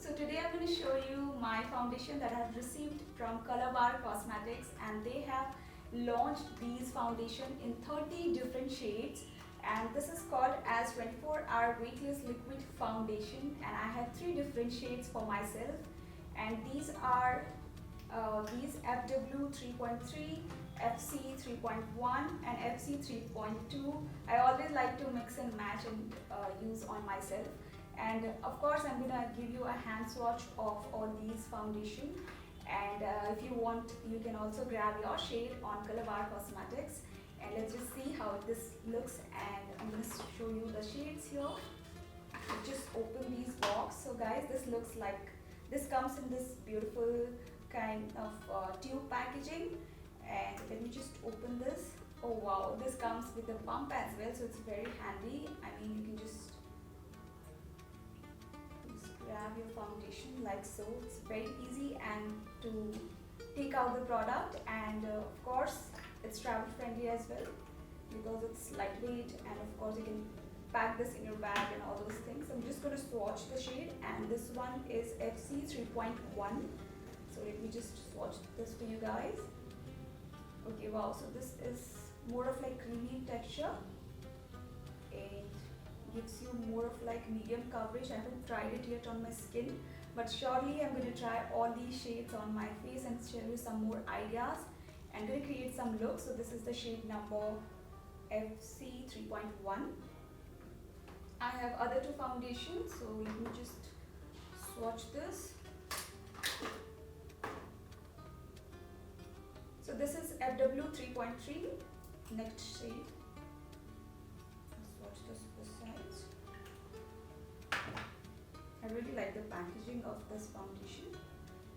So today I'm going to show you my foundation that I've received from COLORBAR Cosmetics, and they have launched these foundation in 30 different shades, and this is called as 24-hour weightless liquid foundation, and I have 3 different shades for myself, and these are these FW 3.3, FC 3.1 and FC 3.2. I always like to mix and match and use on myself. And of course I'm gonna give you a hand swatch of all these foundation, and if you want you can also grab your shade on COLORBAR Cosmetics, and let's just see how this looks. And I'm gonna show you the shades here. Just open these box. So guys, this looks like, this comes in this beautiful kind of tube packaging, and let me just open this. Oh wow, this comes with a pump as well, so it's very handy. I mean, you can just grab your foundation like so. It's very easy and to take out the product, and of course it's travel friendly as well because it's lightweight, and of course you can pack this in your bag and all those things. I'm just going to swatch the shade, and this one is FC 3.1. So let me just swatch this for you guys. Okay, wow, so this is more of like creamy texture. It gives you more of like medium coverage. I haven't tried it yet on my skin, but surely I'm going to try all these shades on my face and share you some more ideas. I'm going to create some looks. So this is the shade number FC 3.1. I have other 2 foundations, so let me just swatch this. So this is FW 3.3, next shade. Swatch this sides. I really like the packaging of this foundation.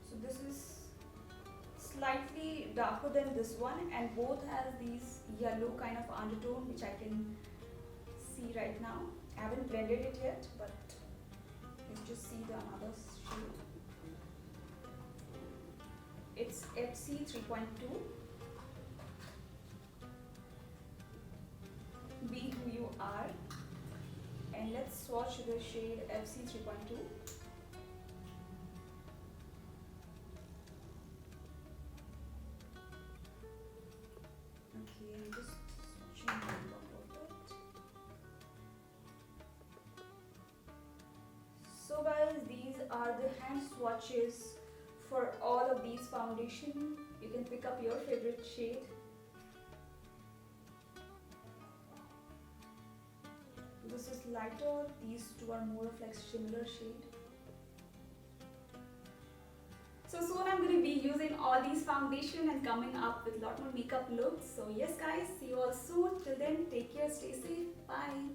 So this is slightly darker than this one, and both has these yellow kind of undertone which I can see right now. I haven't blended it yet, but let's just see the another shade. It's FC 3.2. Be Who You Are. And let's swatch the shade FC 3.2. Okay, I'm just swatching on top of it. So guys, these are the hand swatches for all of these foundation. You can pick up your favorite shade. This is lighter, these 2 are more of like similar shade. So soon I'm going to be using all these foundation and coming up with a lot more makeup looks. So yes guys, see you all soon. Till then, take care, stay safe, bye.